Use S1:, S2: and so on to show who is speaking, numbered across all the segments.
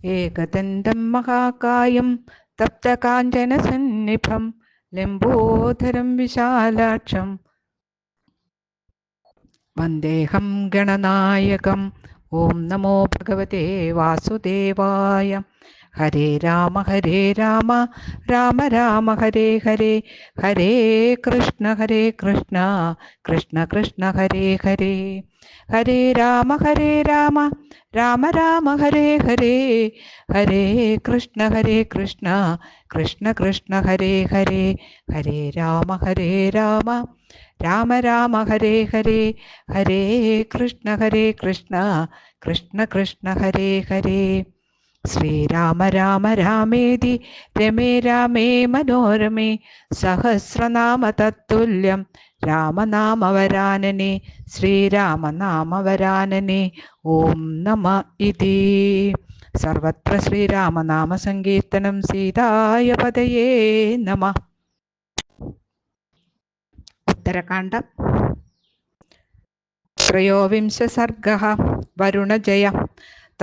S1: ഏകദന്തം മഹാകായം തപ്തകാഞ്ചനസന്നിഭം ലംബോദരം വിശാലാക്ഷം വന്ദേഹം ഗണനായകം. ഓം നമോ ഭഗവതേ വാസുദേവായ. ഹരേ രാമ രാമ രാമ ഹരേ ഹരേ, ഹരേ കൃഷ്ണ കൃഷ്ണ കൃഷ്ണ ഹരേ ഹരേ. ഹരേ രാമ രാമ രാമ ഹരേ ഹരേ, ഹരേ കൃഷ്ണ കൃഷ്ണ കൃഷ്ണ ഹരേ ഹരേ. ഹരേ രാമ രാമ രാമ ഹരേ ഹരേ, ഹരേ കൃഷ്ണ കൃഷ്ണ കൃഷ്ണ ഹരേ ഹരേ. ശ്രീരാമ രാമേതി രമേ രാമേ മനോരമേ, സഹസ്രനാമ തത്തുല്യം രാമനാമവരാനനെ, ശ്രീരാമനാമവരാനനെ. ഓം നമ ഇതി. സർവത്ര ശ്രീരാമനാമ സങ്കീർത്തനം. സീതായ പദയേ നമ. ഉത്തരകാണ്ഡം ത്രയോവിംശ സർഗഃ. വരുണജയ.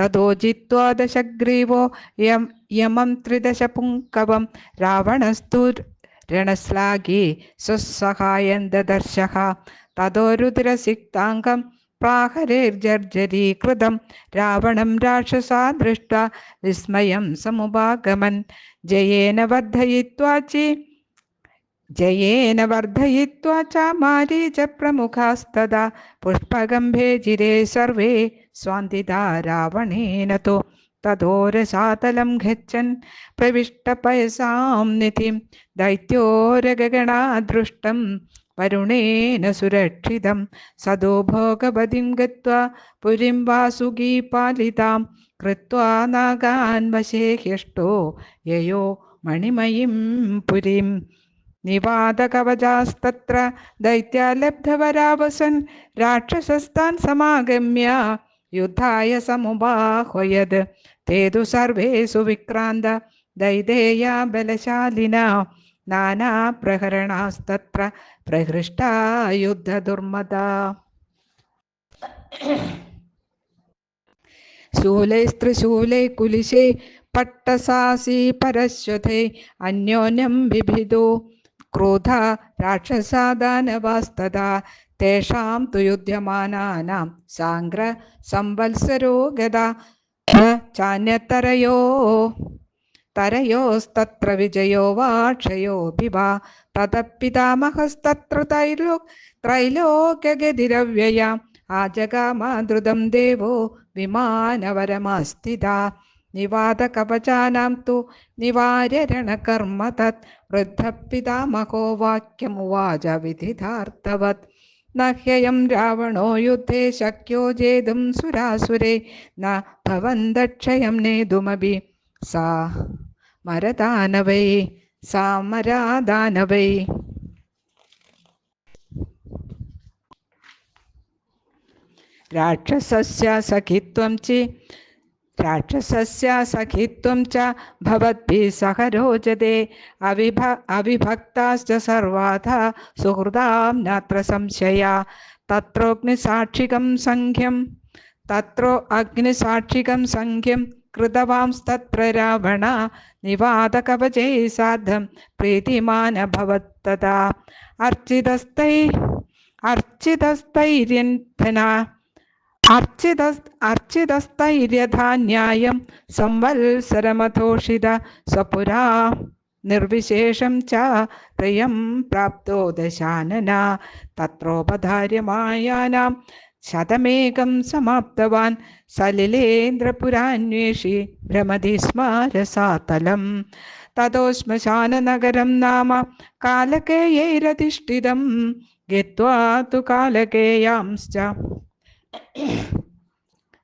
S1: തതോ ജിത്വാ ദശഗ്രീവോ യമം ത്രിദശ പുങ്കവം രാവണസ്തു രണശ്ലാഘേ സ്വസഹായം ദദർശഃ. തതോ രുദ്രസിക്താംഗം പ്രാഹരേർജർജരീകൃതം രാവണം രാക്ഷസാ ദൃഷ്ട്വാ വിസ്മയം സമുപാഗമൻ. ജയേന വർദ്ധയിത്വാ ച മാരീച പ്രമുഖാസ്തദാ പുഷ്പഗംഭേ ജിരേ സർവേ സ്വാന്തിദാ രാവണേന തു. തതോ രസാതലം ഗച്ഛൻ പ്രവിഷ്ടപയസാം നിധിം ദൈത്യോരഗണാ ദൃഷ്ടം വരുണേന സുരക്ഷിതം. സദോ ഭോഗവതിം ഗത്വാ പുരിം വാസുകീപാലിതാം കൃത്വാ നാഗാൻ വശേ ഹ്യഷ്ടോ യയോ മണിമയീം പുരീം. നിവാതകവചാസ്തത്ര ദൈത്യാലബ്ധവരാവസൻ രാക്ഷസസ്താൻ സമാഗമ്യ യുദ്ധായ സമുപാഹ്വയത്. തേ തു സർവേ സുവിക്രാന്ത ദൈതേയാ ബലശാലിന നാനാപ്രഹരണാസ്തത്ര പ്രഹൃഷ്ടാ യുദ്ധദുർമദാ. ശൂലൈസ്ത്രിശൂലൈ കുലിശേ പട്ടസാസി പരശ്വതൈ അന്യോന്യം ബിഭിദോ ക്രോധ രാക്ഷസാദാനവാസ്തദാ. തേഷാം തു യുധ്യമാനാനാം സാംഗ്ര സംവത്സരോ ഗദാ തരയോസ്തത്ര വിജയോ വാക്ഷയോപി വാ. തതഃ പിതാമഹസ്തത്ര ത്രൈലോക്യഗതിരവ്യയാം ആജഗാമദ്രുതം ദേവോ വിമാനവരമാസ്ഥിതാ. നിവാതകവചാനാം തു നിവാര്യ രണകർമ്മ തത് വൃദ്ധപിതാമഹോ വാക്യമുവാച വിധിതാർത്ഥവത്. നഹ്യയം രാവണോ യുദ്ധേ ശക്യോ ജേതും സുരാസുരേ ന ഭവന്തക്ഷയം നേതുമപി സാമരാദാനവൈ. രാക്ഷസസ്യ സഖിത്വം ച ഭവദ്ഭിഃ സഹ രോചതേ അവിഭക്താശ്ച സർവാധാ സുഹൃദാം നാത്ര സംശയാ. തത്രോ അഗ്നിസാക്ഷികം സംഖ്യം കൃതവാംസ്തത്ര രാവണ നിവാതകവചൈ സാധം പ്രീതിമാനഭവത്തതാ. അർച്ചിതസ്ഥൈര്യധാന്യായം സംവത്സരമഥോഷിത സ്വപുരാ നിർവിശേഷം ച പ്രിയം പ്രാപ്തോ ദശാനന. തത്രോപധാര്യമായാനാം ശതമേകം സമാപ്തവാൻ സലിലേന്ദ്രപുരാന്വേഷി ഭ്രമതി സ്മ രസാതലം. തതോ ശ്മശാനനഗരം നാമ കാലകേയൈരധിഷ്ഠിതം ഗത്വാ തു കാലകേയാംശ്ച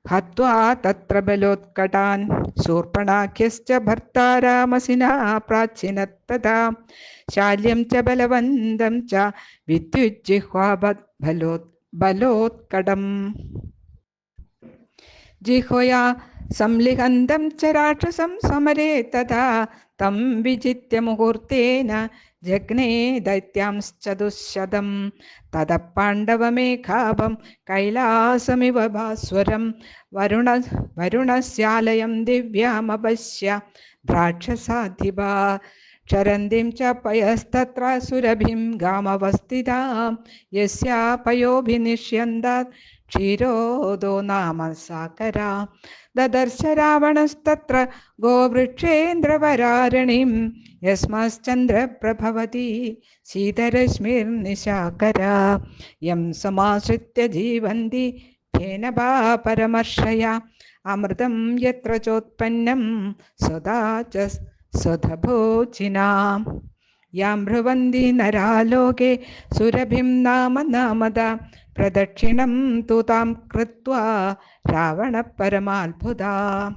S1: ഹത്വാ തത്ര ബലോത്കടാൻ. ശൂർപ്പണാഖ്യശ്ച ഭർത്താരാമസിനാ പ്രാചീനത്തഥാ ശാല്യം ച ബലവന്തം ച വിദ്യുജ്ജിഹ്വാബത് ബലോത്കടം. ജിഹ്വയാ സംലിഹന്തം ച രാക്ഷസം സമരേ തഥാ തം വിജിത്യ മുഹൂർത്തേന ജഗ്നേ ദൈത്യാംശ്ചതുശതം തതഃ പാണ്ഡവമേഘാഭം കൈലാസമിവ ഭാസ്വരം വരുണസ്യാലയം ദിവ്യാമപശ്യ ദ്രാക്ഷസാധിപാ ക്ഷരന്തിം ച പയസ്തത്ര സുരഭിം ഗാമവസ്ഥിതാം യസ്യാ പയോഭിനിഷ്യന്താത് ക്ഷീരോദോ നാമ സാകരാ ദദർശ രാവണസ്തത്ര ഗോവൃക്ഷേന്ദ്രവരാരണീം യസ്മാശ്ചന്ദ്രപ്രഭവതി ശീതരശ്മിർനിശാകരാ യം സമാശ്രിത്യ ജീവന്തി ധേനഭാ പരമർഷയ അമൃതം യത്ര ചോത്പന്നം സദാ ച സ്വധഭോജിനാം യാം ഭ്രുവന്തി നരാലോകേ സുരഭിം നാമ നാമദ പ്രദക്ഷിണം തു താം കൃത്വാ രാവണ പരമാത്ഭുതാ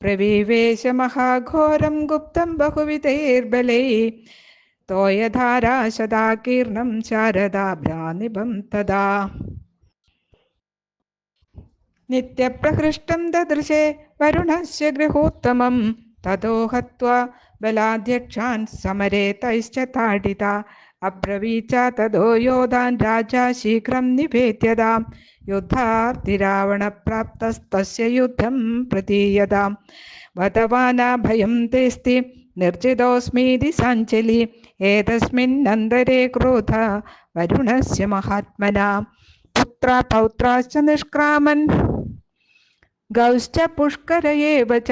S1: പ്രവിവേശ മഹാഘോരം ഗുപ്തം ബഹുവിധൈർബലൈ തോയധാരാ ശതാകീർണം ശാരദാഭ്രാനിഭം തദാ നിത്യപ്രഹൃഷ്ടം ദദൃശേ വരുണസ്യ ഗൃഹോത്തമം തതോ ഹത്വാ ബലാധ്യക്ഷാൻ സമരേ തൈശ്ച താഡിതാ അബ്രവീച്ച തതോ യോധാൻ രാജാ ശീഘ്രം നിവേദ്യതാം യുദ്ധാർത്ഥി രാവണപ്രാപ്തസ്തസ്യ യുദ്ധം പ്രതീയതാം വദവാനാ ഭയം തേസ്തി നിർജിതോസ്മീതി സാഞ്ചലി ഏതസ്മിന്നന്തരേ ക്രോധ വരുണസ്യ മഹാത്മനാ പുത്ര പൗത്രാശ്ച നിഷ്ക്രാമൻ ഗൗശ്ച പുഷ്കരയേവ ച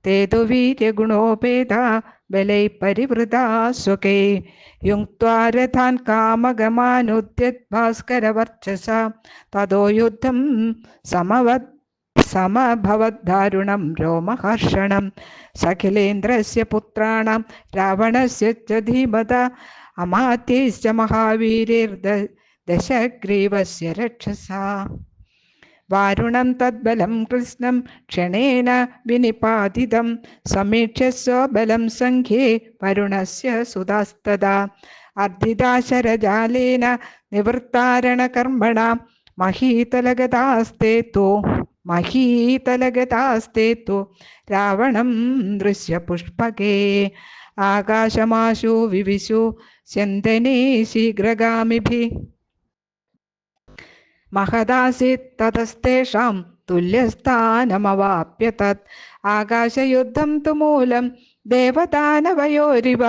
S1: തേ തു വീര്യഗുണോപേതാ ബലൈ പരിവൃതാ സ്വകൈ യുങ്ക്ത്വാ രഥാൻ കാമഗമാനുദ്യത് ഭാസ്കരവർച്ചസ തതോ യുദ്ധം സമഭവദ്ദാരുണം രോമഹർഷണം സഖിലേന്ദ്രസ്യ പുത്രാണാം രാവണസ്യ ച ധീമതാ അമാത്യൈശ്ച മഹാവീരൈർദശഗ്രീവസ്യ രക്ഷസാ വാരുണം തദ്ബലം കൃഷ്ണം ക്ഷണേന വിനിപാതിതം സമീക്ഷ്യ സ്വബലം സംഖ്യേ വരുണസ്യ സുതാസ്തദാ അർദ്ധിതാ ശരജാലേന നിവൃത്താരണകർമ്മണ മഹീതലഗതാസ്തേ തു രാവണം ദൃശ്യപുഷ്പകേ ആകാശമാശു വിവിശു സ്യന്തനേ ശീഘ്രഗാമിഭിഃ മഹദാസീത് തതസ്തേഷാം തുല്യസ്ഥാനമവാപ്യ തത് ആകാശയുദ്ധം തു മൂലം ദേവദാനവയോരിവ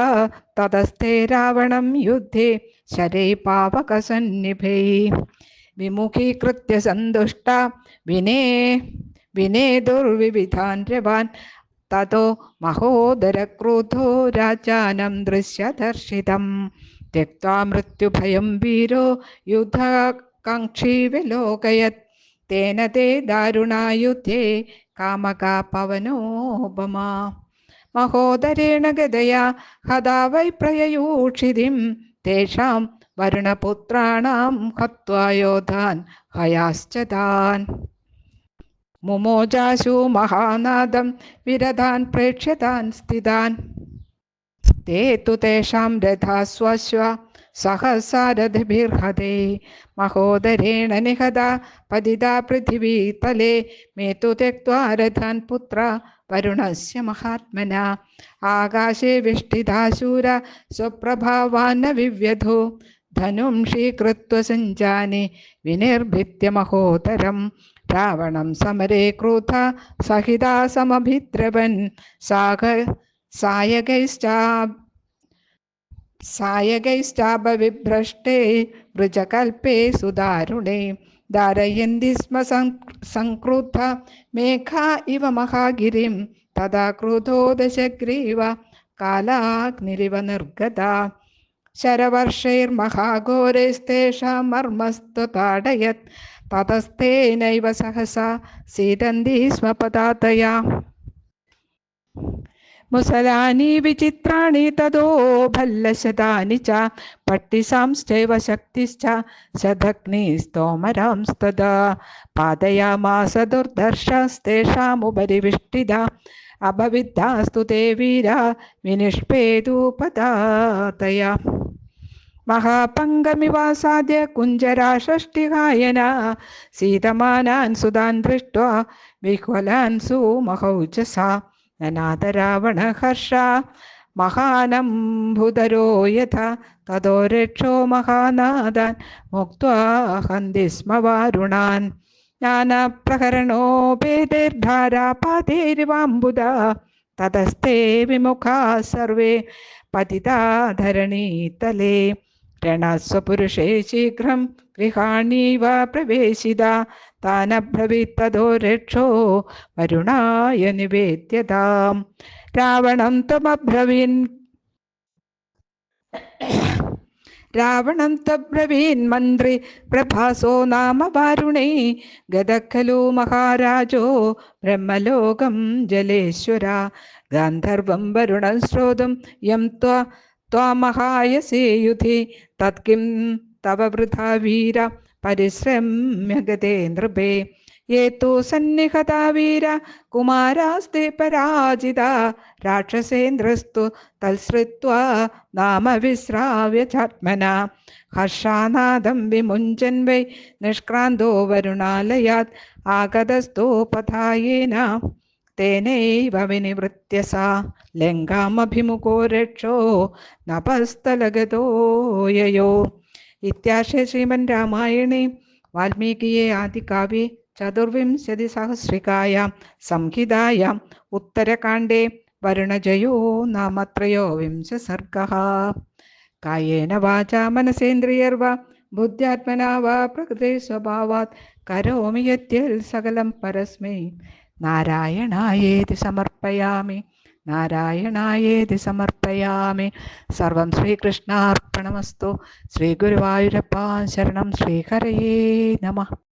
S1: തതസ്തേ രാവണം യുദ്ധേ ശരൈ പാവകസന്നിഭൈ വിമുഖീകൃത്യ സന്തുഷ്ട വിനേതുർവിവിധാൻ രവാൻ തതോ മഹോദരക്രോധോ രാജാനം ദൃശ്യദർശിതം ത്യക്ത്വാ മൃത്യുഭയം വീരോ യുദ്ധകാംക്ഷീ വിലോകയത് തേന തേ ദാരുണായുധേ കാമകാ പവനോപമാ മഹോദരേണ ഗദയാ ഹതാ വൈ പ്രയയൂഷിതിം തേഷാം വരുണപുത്രാണാം ഹത്വാ യോധാൻ ഹയാശ്ച താൻ മുമോജാശു മഹാനാദം വിരധാൻ പ്രേക്ഷ്യതാൻ സ്ഥിതാൻ തേ തു തേഷാം രഥാസ്വശ്വ സഹസാരഥിഭിർഹതേ മഹോദരേണ നിഹതാ പതിതാ പൃഥിവീതലേ മേ തു ത്യക്ത്വാ രഥാൻ പുത്ര വരുണസ്യ മഹാത്മനാ ആകാശേ വിഷ്ഠിതാ ശൂര സ്വപ്രഭാവാന്ന വിവ്യധോ ധനുംഷീകൃത്വ സഞ്ജാനെ വിനിർഭിത്യ മഹോദരം രാവണം സമരേ ക്രൂധ സഹിതാ സമഭിദ്രവൻ സായകൈശ്ചാപവിഭ്രഷ്ടേ വൃജകൽപേ സുദാരുണേ ധാരയന്തി സ്മ സംക്രുദ്ധ മേഘാ ഇവ മഹാഗിരിം തഥാ ക്രുധോ ദശഗ്രീവ കാലാഗ്നിരിവ നിർഗതാ ശരവർഷൈർമഹാഘോരൈസ്തേഷാം മർമ്മസ്തു താടയത് തതസ്തേനൈവ സഹസാ സീദന്തി സ്മ പതാതയാ മുസലാനി വിചിത്രാണി തതോ ഭല്ലശതാനി ച പട്ടിസാംശ്ചൈവ ശക്തിശ്ച ശതഗ്നിസ്തോമരാംസ്തദാ പാതയാമാസ ദുർധർഷസ്തേഷാമുപരി വിഷ്ഠിതാ അഭവിദ്ധാസ്തു തേ വീരാ വിനിഷ്പേതുപതാതയാ മഹാപങ്കമിവാസാദ്യ കുഞ്ചരാഷഷ്ടികായന സീതമാനാൻ സുതാൻ ദൃഷ്ട്വാ വിഹ്വലാൻ സുമഹൗജസ നനാദരാവണഹർഷ മഹാനംഭുതരോ യഥ തതോ രക്ഷോ മഹാനാദാൻ മുക്ത്വാ ഹന്തി സ്മ വാരുണാൻ ജ്ഞാനപ്രഹരണോപേതൈർധാരാപാതൈരിവാംബുധ തതസ്തേ വിമുഖാ സർവേ പതിതാ ധരണീതലേ രണസ്വപുരുഷേ ശീഘ്രം ഗൃഹാണീവ പ്രവേശിത താനബ്രവീത്തതോ രക്ഷോ വരുണായ നിവേദ്യതാം രാവണം ത്വബ്രവീൻ മന്ത്രി പ്രഭാസോ നാമ വാരുണേ ഗതഖലു മഹാരാജോ ബ്രഹ്മലോകം ജലേശ്വര ഗാന്ധർവം വരുണം ശ്രോതും യം ത്വാമഹായസേ യുധി തത്കിം തവ വൃഥാ വീര പരിശ്രമ്യ ഗതേ നൃപേ യേ തു സന്നിഹതാ വീര കുമാരാസ്തേ പരാജിത രാക്ഷസേന്ദ്രസ്തു തൽശ്രുത്വാ നാമ വിശ്രാവ്യ ചാത്മന ഹർഷാനാദം വിമുഞ്ചൻ വൈ നിഷ്ക്രാന്തോ വരുണാലയാത് ആഗതസ്തോ പഥായേന തേനൈവ വിനിവൃത്യ സാ ലങ്കാമഭിമുഖോ രക്ഷോ നഭസ്ഥലഗതോ യയോ. ഇത്യാർഷേ ശ്രീമൻ രാമായണേ വാൽമീകിയെ ആദികാവ്യേ ചതുർവിംശതിസഹസ്രികായാം സംഹിതായാം ഉത്തരകാണ്ഡേ വരുണജയോ നാമ ത്രയോവിംശ സർഗഃ. കായേന വാചാ മനസേന്ദ്രിയർവാ ബുദ്ധ്യാത്മനാ വാ പ്രകൃതേ സ്വഭാവാത് കരോമി യദ്യൽ സകലം പരസ്മൈ നാരായണായേതി സമർപ്പയാമി നാരായണായേതി സമർപ്പയാമി. സർവം ശ്രീകൃഷ്ണാർപ്പണമസ്തു. ശ്രീ ഗുരുവായൂരപ്പ ശരണം. ശ്രീഹരയേ നമഃ.